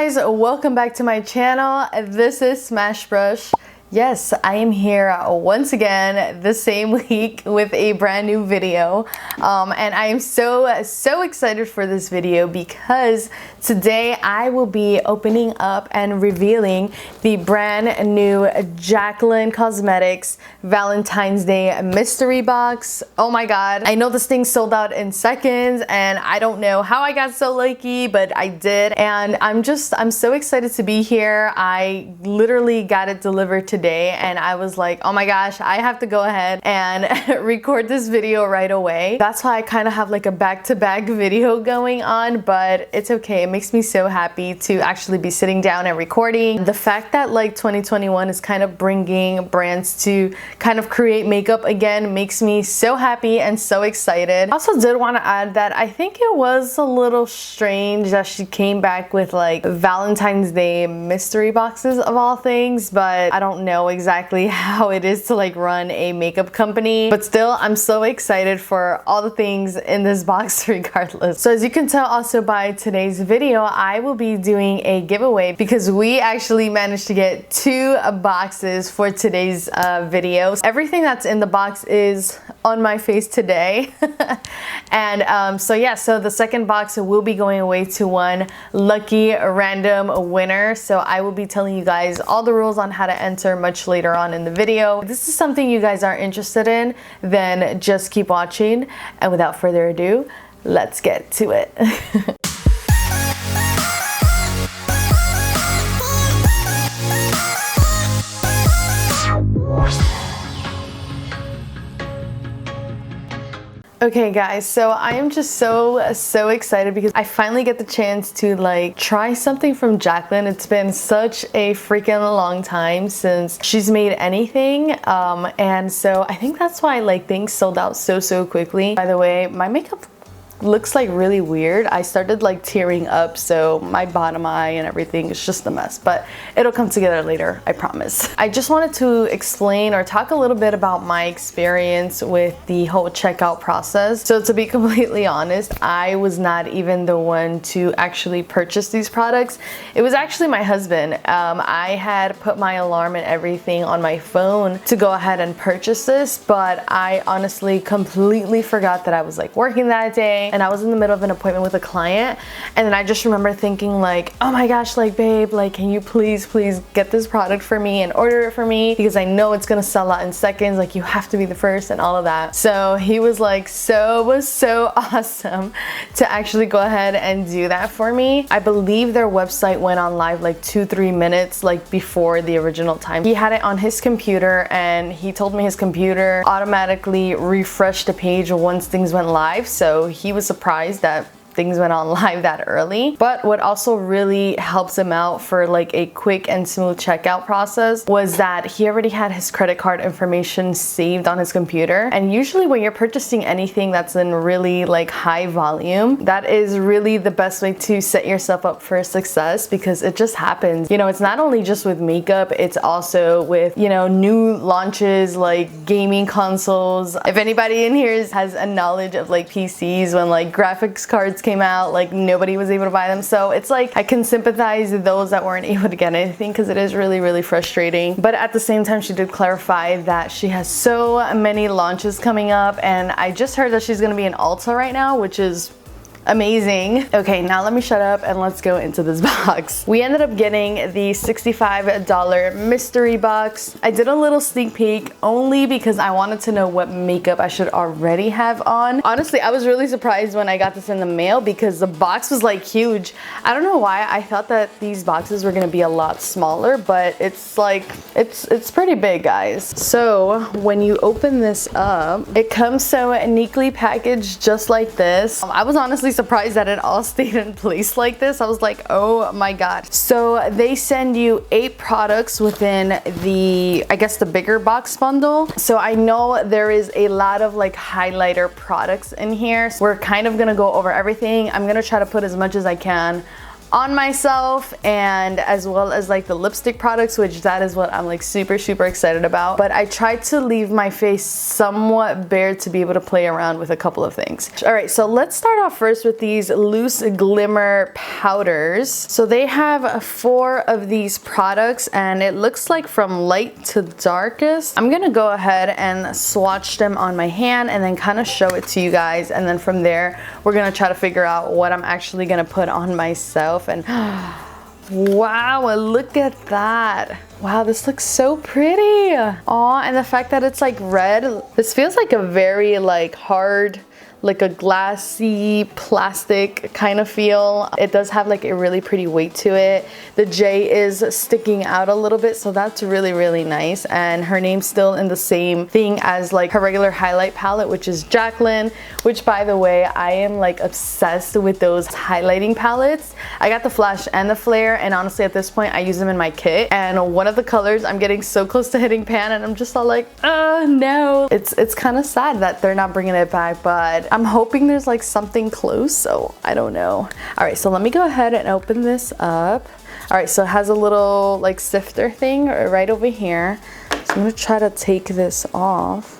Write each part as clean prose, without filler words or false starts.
guys, welcome back to my channel. This is Smashbrush. Yes, I am here once again the same week with a brand new video, and I am so excited for this video because today I will be opening up and revealing the brand new Jaclyn Cosmetics Valentine's Day mystery box. Oh my god, I know this thing sold out in seconds and I don't know how I got so lucky, but I did, and I'm so excited to be here. I literally got it delivered today and I was like, oh my gosh, I have to go ahead and record this video right away. That's why I kind of have like a back-to-back video going on, but it's okay. It makes me so happy to actually be sitting down and recording. The fact that like 2021 is kind of bringing brands to kind of create makeup again makes me so happy and so excited. I also did want to add that I think it was a little strange that she came back with like Valentine's Day mystery boxes of all things, but I don't know exactly how it is to like run a makeup company, but still I'm so excited for all the things in this box regardless. So as you can tell also by today's video, I will be doing a giveaway because we actually managed to get 2 boxes for today's video. Everything that's in the box is on my face today. And so yeah, so the second box will be going away to one lucky random winner. So I will be telling you guys all the rules on how to enter much later on in the video. If this is something you guys are interested in, then just keep watching, and without further ado, let's get to it. Okay guys, so I am just so excited because I finally get the chance to like try something from Jaclyn. It's been such a freaking long time since she's made anything, and so I think that's why like things sold out so quickly. By the way, my makeup looks like really weird. I started like tearing up, so my bottom eye and everything is just a mess, but it'll come together later, I promise. I just wanted to explain or talk a little bit about my experience with the whole checkout process. So to be completely honest, I was not even the one to actually purchase these products. It was actually my husband. I had put my alarm and everything on my phone to go ahead and purchase this, but I honestly completely forgot that I was like working that day, and I was in the middle of an appointment with a client, and then I just remember thinking like, oh my gosh, like babe, like can you please get this product for me and order it for me because I know it's gonna sell out in seconds, like you have to be the first and all of that. So he was like so awesome to actually go ahead and do that for me. I believe their website went on live like 2-3 minutes like before the original time. He had it on his computer and he told me his computer automatically refreshed the page once things went live, so he was surprised that things went on live that early. But what also really helps him out for like a quick and smooth checkout process was that he already had his credit card information saved on his computer. And usually when you're purchasing anything that's in really like high volume, that is really the best way to set yourself up for success, because it just happens. You know, it's not only just with makeup, it's also with, you know, new launches like gaming consoles. If anybody in here has a knowledge of like PCs, when like graphics cards came out, like nobody was able to buy them. So it's like I can sympathize with those that weren't able to get anything, because it is really frustrating. But at the same time, she did clarify that she has so many launches coming up, and I just heard that she's gonna be in Ulta right now, which is amazing. Okay, now let me shut up and let's go into this box. We ended up getting the $65 mystery box. I did a little sneak peek only because I wanted to know what makeup I should already have on. Honestly, I was really surprised when I got this in the mail because the box was like huge. I don't know why I thought that these boxes were gonna be a lot smaller, but it's like, it's pretty big, guys. So when you open this up, it comes so neatly packaged just like this. I was honestly surprised that it all stayed in place like this. I was like, oh my god. So they send you 8 products within the, I guess, the bigger box bundle. So I know there is a lot of like highlighter products in here. So we're kind of gonna go over everything. I'm gonna try to put as much as I can on myself, and as well as like the lipstick products, which that is what I'm like super excited about. But I tried to leave my face somewhat bare to be able to play around with a couple of things. All right, so let's start off first with these loose glimmer powders. So they have 4 of these products, and it looks like from light to darkest. I'm gonna go ahead and swatch them on my hand and then kind of show it to you guys, and then from there we're gonna try to figure out what I'm actually gonna put on myself. And wow, look at that. Wow, this looks so pretty. Aw, and the fact that it's like red, this feels like a very like hard, like a glassy plastic kind of feel. It does have like a really pretty weight to it. The J is sticking out a little bit, so that's really nice. And her name's still in the same thing as like her regular highlight palette, which is Jaclyn, which by the way, I am like obsessed with those highlighting palettes. I got the flash and the flare, and honestly at this point I use them in my kit. And one of the colors, I'm getting so close to hitting pan, and I'm just all like, no. It's kind of sad that they're not bringing it back, but I'm hoping there's like something close, so I don't know. All right, so let me go ahead and open this up. All right, so it has a little like sifter thing right over here. So I'm gonna try to take this off.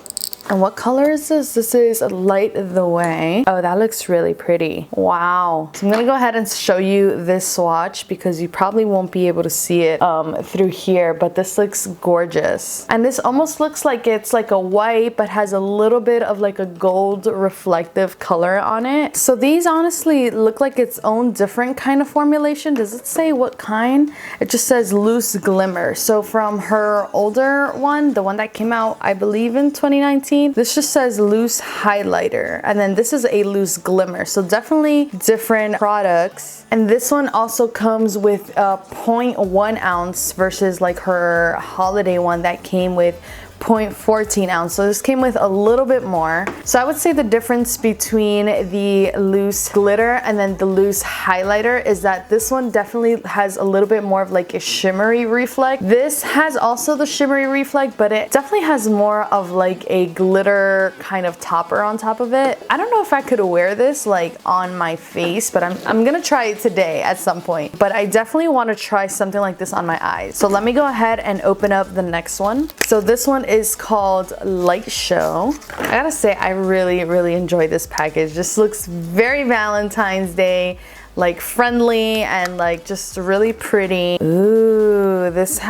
And what color is this? This is Light the Way. Oh, that looks really pretty. Wow. So I'm gonna go ahead and show you this swatch because you probably won't be able to see it through here, but this looks gorgeous. And this almost looks like it's like a white, but has a little bit of like a gold reflective color on it. So these honestly look like its own different kind of formulation. Does it say what kind? It just says Loose Glimmer. So from her older one, the one that came out, I believe in 2019, this just says Loose Highlighter, and then this is a Loose Glimmer, so definitely different products. And this one also comes with a 0.1 ounce versus like her holiday one that came with 0.14 ounce. So this came with a little bit more. So I would say the difference between the loose glitter and then the loose highlighter is that this one definitely has a little bit more of like a shimmery reflect. This has also the shimmery reflect, but it definitely has more of like a glitter kind of topper on top of it. I don't know if I could wear this like on my face, but I'm gonna try it today at some point. But I definitely want to try something like this on my eyes. So let me go ahead and open up the next one. So this one is called Light Show. I gotta say, I really enjoy this package. This looks very Valentine's Day, like friendly and like just really pretty. Ooh, this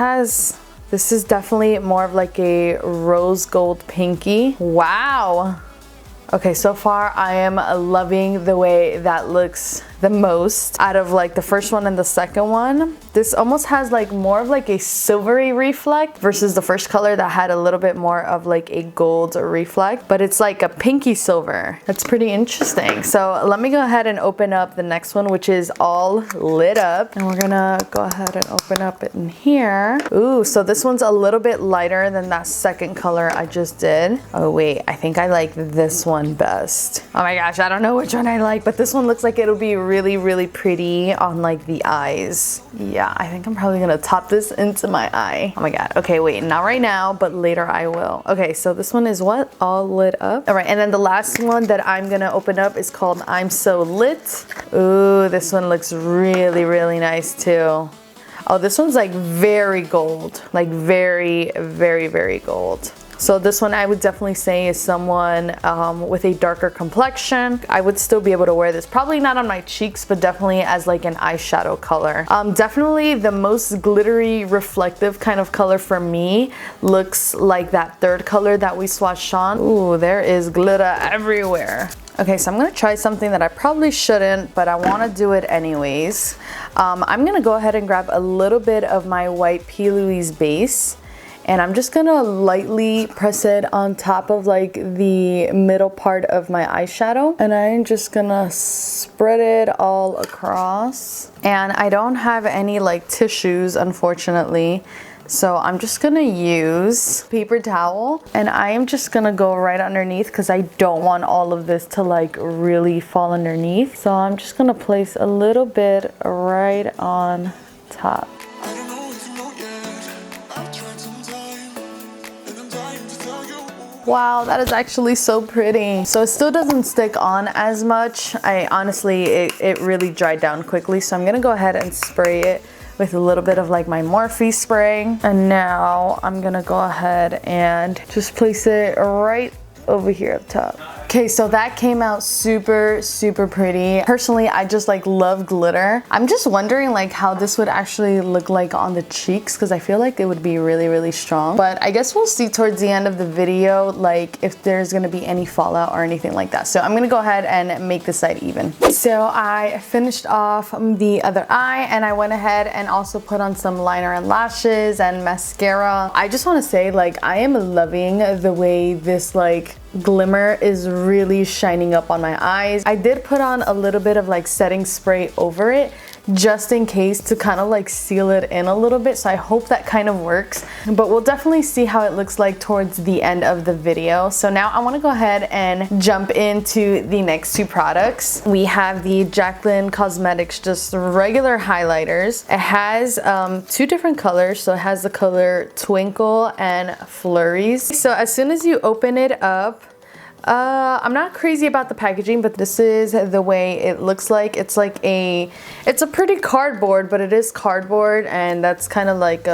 is definitely more of like a rose gold pinky. Wow. Okay, so far I am loving the way that looks the most out of like the first one and the second one. This almost has like more of like a silvery reflect versus the first color that had a little bit more of like a gold reflect, but it's like a pinky silver. That's pretty interesting. So let me go ahead and open up the next one, which is all lit up, and we're gonna go ahead and open up it in here. Ooh, so this one's a little bit lighter than that second color I just did. Oh wait, I think I like this one best. Oh my gosh, I don't know which one I like, but this one looks like it'll be really pretty on like the eyes. Yeah, I think I'm probably gonna top this into my eye. Oh my god. Okay, wait, not right now, but later I will. Okay, so this one is what? All lit up. All right, and then the last one that I'm gonna open up is called I'm So Lit. Ooh, this one looks really nice too. Oh, this one's like very gold, like very gold. So this one I would definitely say is someone with a darker complexion. I would still be able to wear this. Probably not on my cheeks, but definitely as like an eyeshadow color. Definitely the most glittery, reflective kind of color for me looks like that third color that we swatched on. Ooh, there is glitter everywhere. Okay, so I'm gonna try something that I probably shouldn't, but I wanna do it anyways. I'm gonna go ahead and grab a little bit of my white P. Louise base, and I'm just gonna lightly press it on top of like the middle part of my eyeshadow, and I'm just gonna spread it all across. And I don't have any like tissues, unfortunately, so I'm just gonna use paper towel, and I am just gonna go right underneath because I don't want all of this to like really fall underneath. So I'm just gonna place a little bit right on top. Wow, that is actually so pretty. So it still doesn't stick on as much. It really dried down quickly. So I'm gonna go ahead and spray it with a little bit of like my Morphe spray. And now I'm gonna go ahead and just place it right over here up top. Okay, so that came out super, super pretty. Personally, I just like love glitter. I'm just wondering like how this would actually look like on the cheeks because I feel like it would be really, really strong. But I guess we'll see towards the end of the video like if there's gonna be any fallout or anything like that. So I'm gonna go ahead and make this side even. So I finished off the other eye and I went ahead and also put on some liner and lashes and mascara. I just wanna say like I am loving the way this like glimmer is really shining up on my eyes. I did put on a little bit of like setting spray over it just in case to kind of like seal it in a little bit, so I hope that kind of works, but we'll definitely see how it looks like towards the end of the video. So now I want to go ahead and jump into the next two products. We have the Jaclyn Cosmetics just regular highlighters. It has two different colors, so it has the color Twinkle and Flurries. So as soon as you open it up, I'm not crazy about the packaging, but this is the way it looks like. It's a pretty cardboard, but it is cardboard, and that's kind of like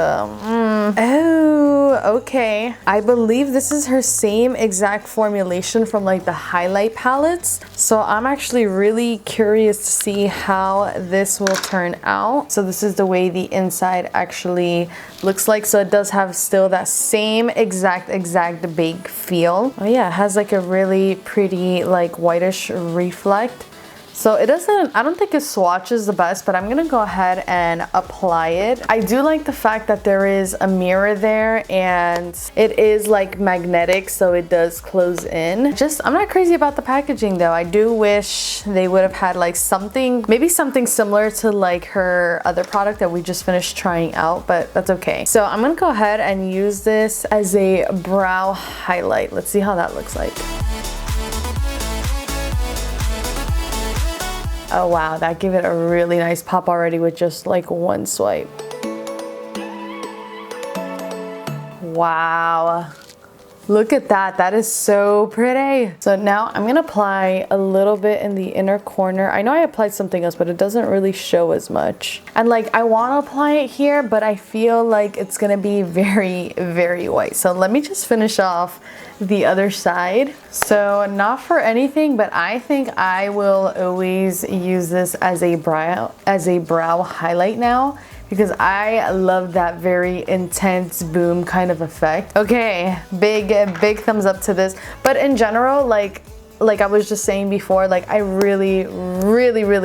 oh, okay. I believe this is her same exact formulation from like the highlight palettes. So I'm actually really curious to see how this will turn out. So this is the way the inside actually looks like. So it does have still that same exact bake feel. Oh yeah, it has like a really pretty like whitish reflect. So it doesn't, I don't think it swatches the best, but I'm gonna go ahead and apply it. I do like the fact that there is a mirror there and it is like magnetic, so it does close in. I'm not crazy about the packaging though. I do wish they would have had like something, maybe something similar to like her other product that we just finished trying out, but that's okay. So I'm gonna go ahead and use this as a brow highlight. Let's see how that looks like. Oh wow, that gave it a really nice pop already with just like one swipe. Wow. Look at that, that is so pretty. So now I'm gonna apply a little bit in the inner corner. I know I applied something else, but it doesn't really show as much. And like I wanna apply it here, but I feel like it's gonna be very, very white. So let me just finish off the other side. So not for anything, but I think I will always use this as a brow highlight now, because I love that very intense boom kind of effect. Okay, big thumbs up to this. But in general, like I was just saying before, like I really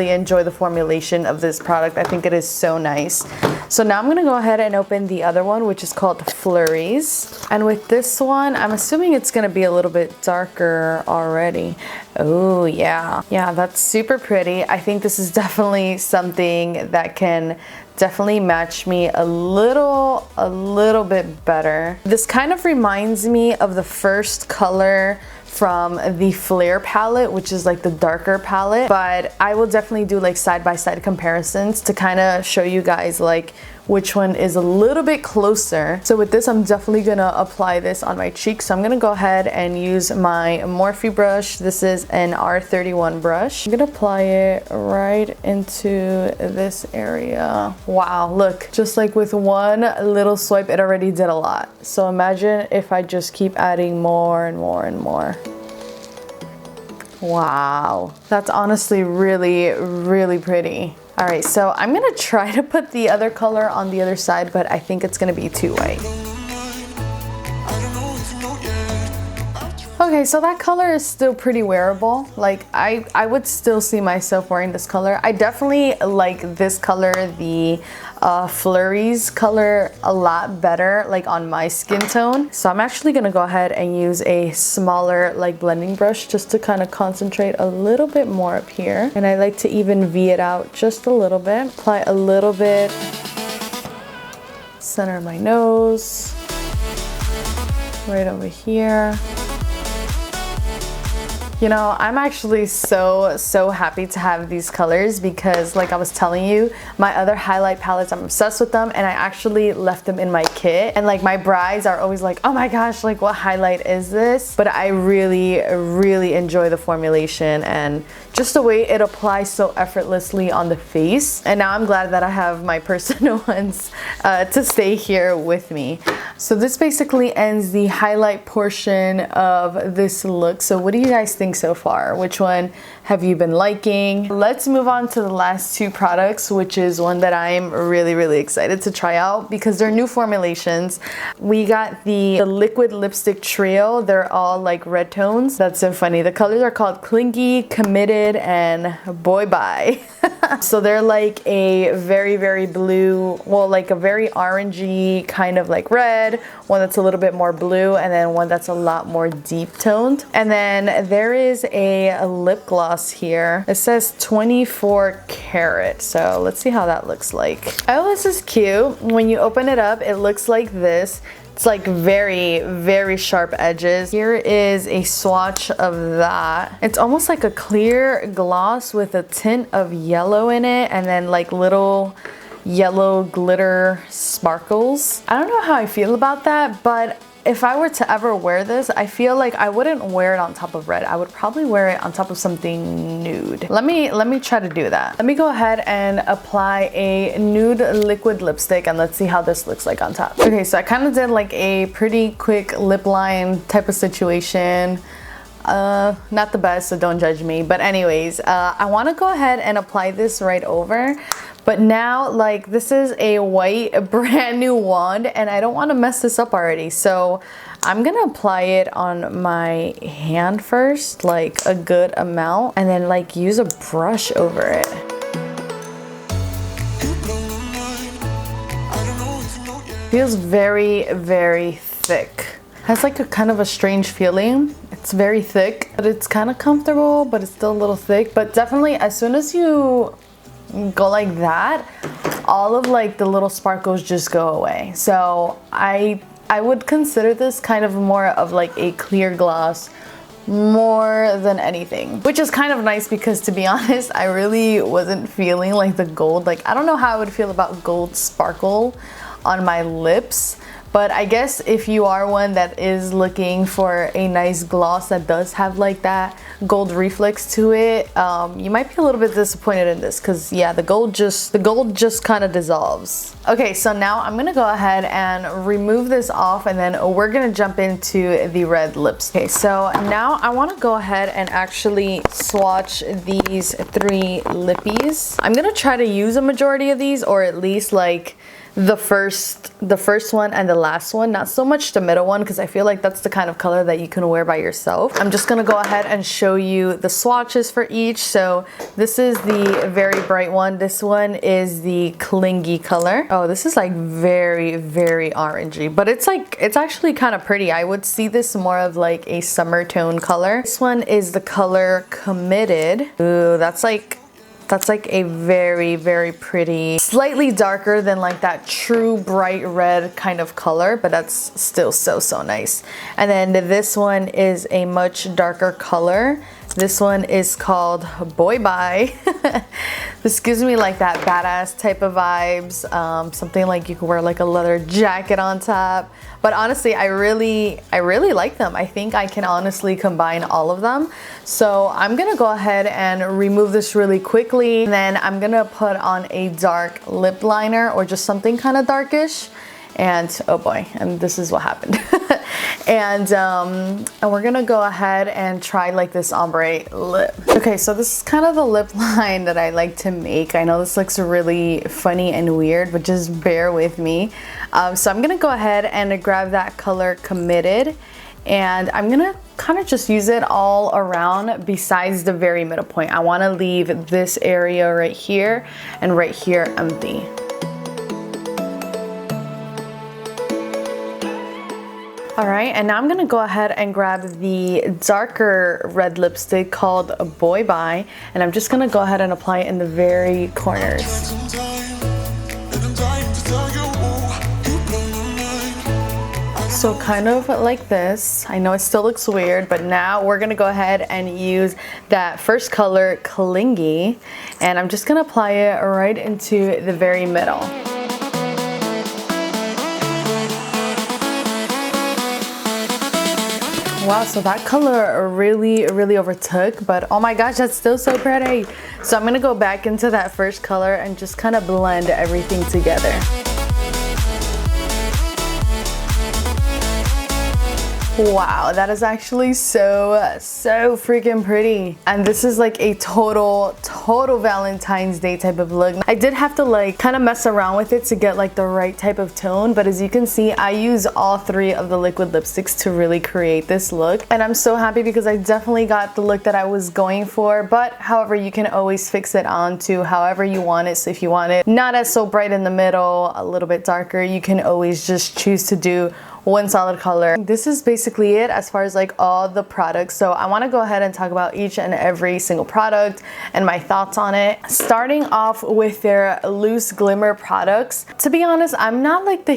enjoy the formulation of this product. I think it is so nice. So now I'm gonna go ahead and open the other one, which is called Flurries. And with this one, I'm assuming it's gonna be a little bit darker already. Oh yeah, that's super pretty. I think this is definitely something that can definitely match me a little bit better. This kind of reminds me of the first color from the Flare palette, which is like the darker palette, but I will definitely do like side-by-side comparisons to kind of show you guys like which one is a little bit closer. So with this, I'm definitely gonna apply this on my cheeks. So I'm gonna go ahead and use my Morphe brush. This is an R31 brush. I'm gonna apply it right into this area. Wow, look, just like with one little swipe, it already did a lot. So imagine if I just keep adding more and more and more. Wow, that's honestly really pretty. All right, so I'm gonna try to put the other color on the other side, but I think it's gonna be too white. Okay, so that color is still pretty wearable. Like I would still see myself wearing this color. I definitely like this color, the Flurries color, a lot better like on my skin tone. So I'm actually gonna go ahead and use a smaller like blending brush just to kind of concentrate a little bit more up here. And I like to even V it out just a little bit. Apply a little bit, center of my nose, right over here. You know, I'm actually so happy to have these colors because like I was telling you, my other highlight palettes, I'm obsessed with them and I actually left them in my kit. And like my brides are always like, oh my gosh, like what highlight is this? But I really enjoy the formulation and just the way it applies so effortlessly on the face. And now I'm glad that I have my personal ones to stay here with me. So this basically ends the highlight portion of this look. So what do you guys think so far? Which one have you been liking? Let's move on to the last two products, which is one that I'm really excited to try out because they're new formulations. We got the liquid lipstick trio. They're all like red tones. That's so funny. The colors are called Clingy, Committed, and Boy Bye. So they're like a very blue, well, like a very orangey kind of like red, one that's a little bit more blue, and then one that's a lot more deep toned. And then there is a lip gloss here. It says 24 karat. So let's see how that looks like. Oh, this is cute. When you open it up, it looks like this. It's like very sharp edges. Here is a swatch of that. It's almost like a clear gloss with a tint of yellow in it and then like little yellow glitter sparkles. I don't know how I feel about that, but if I were to ever wear this, I feel like I wouldn't wear it on top of red. I would probably wear it on top of something nude. Let me try to do that. Let me go ahead and apply a nude liquid lipstick and let's see how this looks like on top. Okay, so I kind of did like a pretty quick lip line type of situation. Not the best, so don't judge me. But anyways, I want to go ahead and apply this right over. But now, like, this is a white brand new wand and I don't want to mess this up already. So I'm gonna apply it on my hand first, like a good amount, and then like use a brush over it. Feels very thick. Has like a kind of a strange feeling. It's very thick, but it's kind of comfortable, but it's still a little thick. But definitely as soon as you go like that, all of like the little sparkles just go away. So I would consider this kind of more of like a clear gloss more than anything, which is kind of nice because to be honest, I really wasn't feeling like the gold. Like I don't know how I would feel about gold sparkle on my lips. But I guess if you are one that is looking for a nice gloss that does have like that gold reflex to it, you might be a little bit disappointed in this because yeah, the gold just kind of dissolves. Okay, so now I'm gonna go ahead and remove this off and then we're gonna jump into the red lips. Okay, so now I want to go ahead and actually swatch these three lippies. I'm gonna try to use a majority of these, or at least like the first one and the last one, not so much the middle one because I feel like that's the kind of color that you can wear by yourself. I'm just gonna go ahead and show you the swatches for each. So this is the very bright one. This one is the clingy color. Oh, this is like very orangey, but it's actually kind of pretty. I would see this more of like a summer tone color. This one is the color Committed. Ooh, that's like a very pretty, slightly darker than like that true bright red kind of color, but that's still so nice. And then this one is a much darker color. This one is called Boy Bye. This gives me like that badass type of vibes. Something like you could wear like a leather jacket on top. But honestly, I really like them. I think I can honestly combine all of them. So I'm gonna go ahead and remove this really quickly. And then I'm gonna put on a dark lip liner or just something kind of darkish. And oh boy, and this is what happened. and we're gonna go ahead and try like this ombre lip. Okay, so this is kind of the lip line that I like to make. I know this looks really funny and weird, but just bear with me. So I'm gonna go ahead and grab that color Committed, and I'm gonna kind of just use it all around besides the very middle point. I wanna leave this area right here and right here empty. All right, and now I'm gonna go ahead and grab the darker red lipstick called Boy Bye, and I'm just gonna go ahead and apply it in the very corners. So kind of like this. I know it still looks weird, but now we're gonna go ahead and use that first color, Clingy, and I'm just gonna apply it right into the very middle. Wow, so that color really overtook, but oh my gosh, that's still so pretty. So I'm gonna go back into that first color and just kind of blend everything together. Wow, that is actually so freaking pretty. And this is like a total Valentine's Day type of look. I did have to like kind of mess around with it to get like the right type of tone, but as you can see, I use all three of the liquid lipsticks to really create this look. And I'm so happy because I definitely got the look that I was going for, but however, you can always fix it on to however you want it. So if you want it not as so bright in the middle, a little bit darker, you can always just choose to do one solid color. This is basically it as far as like all the products. So I want to go ahead and talk about each and every single product and my thoughts on it. Starting off with their loose glimmer products. To be honest, I'm not like the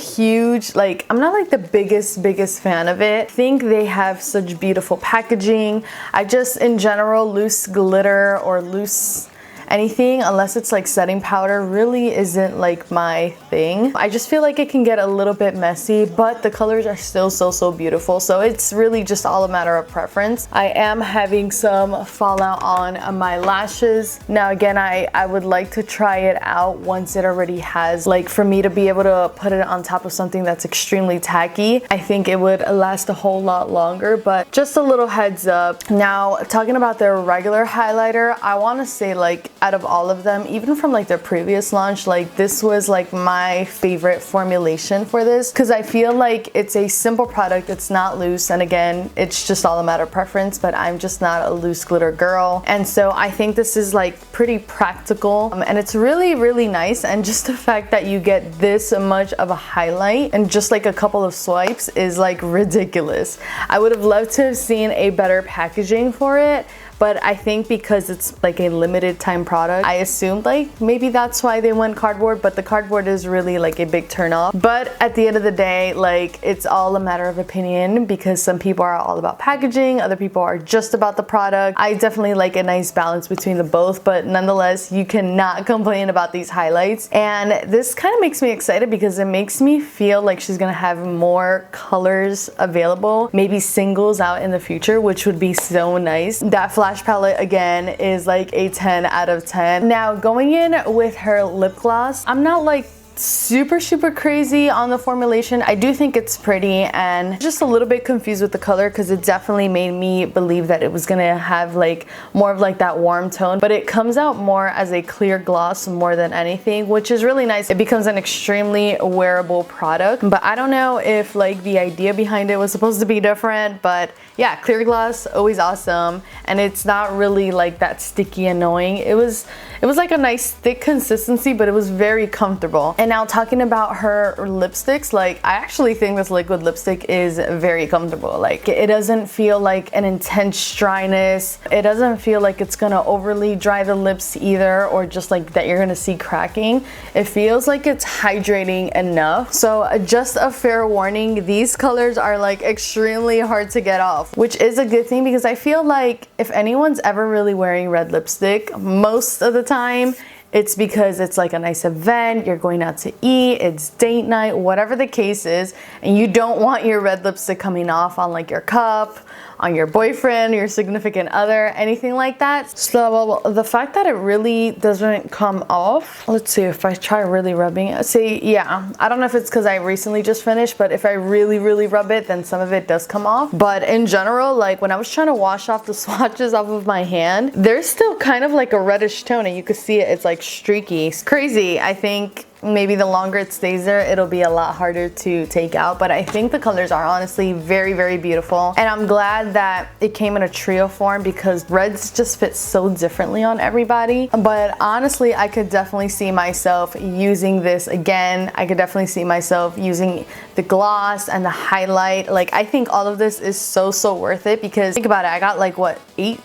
biggest fan of it. I think they have such beautiful packaging. I just, in general, loose glitter or loose anything, unless it's like setting powder, really isn't like my thing. I just feel like it can get a little bit messy, but the colors are still so beautiful. So it's really just all a matter of preference. I am having some fallout on my lashes. Now again, I would like to try it out once it already has, like for me to be able to put it on top of something that's extremely tacky. I think it would last a whole lot longer, but just a little heads up. Now talking about their regular highlighter, I want to say like out of all of them, even from like their previous launch, like this was like my favorite formulation for this, because I feel like it's a simple product, it's not loose, and again, it's just all a matter of preference, but I'm just not a loose glitter girl. And so I think this is like pretty practical, and it's really nice. And just the fact that you get this much of a highlight and just like a couple of swipes is like ridiculous. I would have loved to have seen a better packaging for it, but I think because it's like a limited time product, I assumed like maybe that's why they went cardboard, but the cardboard is really like a big turn off. But at the end of the day, like it's all a matter of opinion, because some people are all about packaging, other people are just about the product. I definitely like a nice balance between the both, but nonetheless, you cannot complain about these highlights. And this kind of makes me excited because it makes me feel like she's gonna have more colors available, maybe singles out in the future, which would be so nice. That flash palette again is like a 10 out of 10. Now going in with her lip gloss, I'm not like super crazy on the formulation. I do think it's pretty, and just a little bit confused with the color because it definitely made me believe that it was gonna have like more of like that warm tone, but it comes out more as a clear gloss more than anything, which is really nice. It becomes an extremely wearable product, but I don't know if like the idea behind it was supposed to be different, but yeah, clear gloss, always awesome. And it's not really like that sticky annoying. It was like a nice thick consistency, but it was very comfortable. And now talking about her lipsticks, like I actually think this liquid lipstick is very comfortable. Like it doesn't feel like an intense dryness. It doesn't feel like it's gonna overly dry the lips either, or just like that you're gonna see cracking. It feels like it's hydrating enough. So just a fair warning, these colors are like extremely hard to get off, which is a good thing, because I feel like if anyone's ever really wearing red lipstick, most of the time it's because it's like a nice event, you're going out to eat, it's date night, whatever the case is, and you don't want your red lipstick coming off on like your cup, on your boyfriend, your significant other, anything like that. So the fact that it really doesn't come off, let's see if I try really rubbing it. See, yeah, I don't know if it's because I recently just finished, but if I really rub it, then some of it does come off. But in general, like when I was trying to wash off the swatches off of my hand, there's still kind of like a reddish tone, and you can see it, it's like streaky. It's crazy. I think maybe the longer it stays there, it'll be a lot harder to take out, but I think the colors are honestly very beautiful. And I'm glad that it came in a trio form, because reds just fit so differently on everybody. But honestly, I could definitely see myself using this again. I could definitely see myself using the gloss and the highlight. Like I think all of this is so worth it, because think about it, I got like what, 8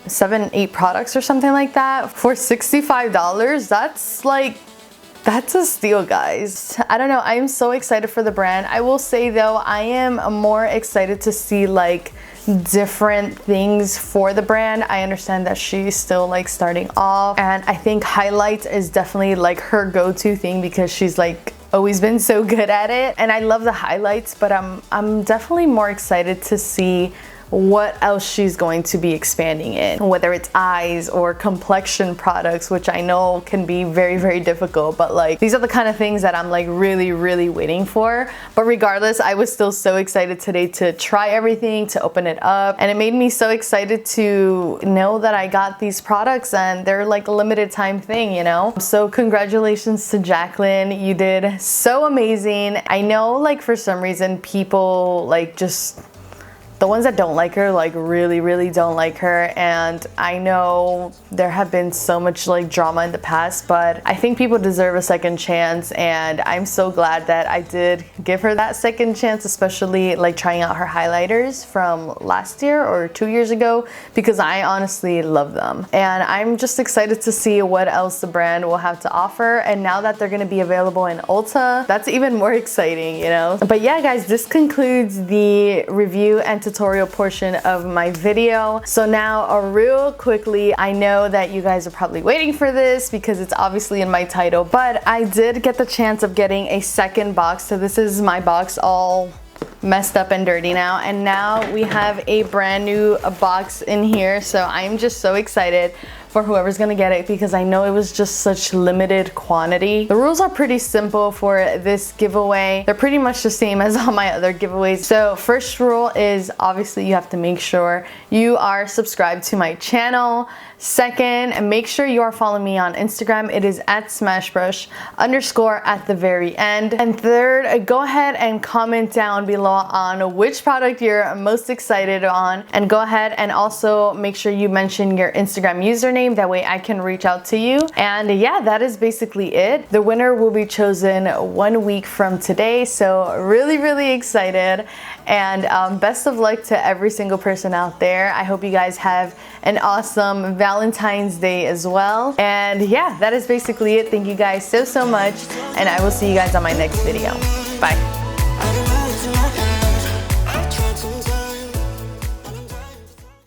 products or something like that for $65. That's like That's a steal, guys. I don't know, I'm so excited for the brand. I will say though, I am more excited to see like different things for the brand. I understand that she's still like starting off, and I think highlights is definitely like her go-to thing because she's like always been so good at it, and I love the highlights, but I'm definitely more excited to see what else she's going to be expanding in, whether it's eyes or complexion products, which I know can be very, very difficult, but like these are the kind of things that I'm like really, really waiting for. But regardless, I was still so excited today to try everything, to open it up, and it made me so excited to know that I got these products and they're like a limited time thing, you know? So congratulations to Jaclyn, you did so amazing. I know like for some reason people like just the ones that don't like her like really don't like her, and I know there have been so much like drama in the past, but I think people deserve a second chance, and I'm so glad that I did give her that second chance, especially like trying out her highlighters from last year or 2 years ago, because I honestly love them, and I'm just excited to see what else the brand will have to offer. And now that they're going to be available in Ulta, that's even more exciting, you know? But yeah guys, this concludes the review and tutorial portion of my video. So now real quickly, I know that you guys are probably waiting for this because it's obviously in my title, but I did get the chance of getting a second box. So this is my box all messed up and dirty now, and now we have a brand new box in here. So I'm just so excited for whoever's gonna get it because I know it was just such limited quantity. The rules are pretty simple for this giveaway. They're pretty much the same as all my other giveaways. So first rule is obviously you have to make sure you are subscribed to my channel. Second, make sure you are following me on Instagram. It is at Smashbrush _ at the very end. And third, go ahead and comment down below on which product you're most excited on, and go ahead and also make sure you mention your Instagram username, that way I can reach out to you. And yeah, that is basically it. The winner will be chosen 1 week from today, so really excited, and best of luck to every single person out there. I hope you guys have an awesome Valentine's Day as well. And yeah, that is basically it. Thank you guys so much, and I will see you guys on my next video. Bye.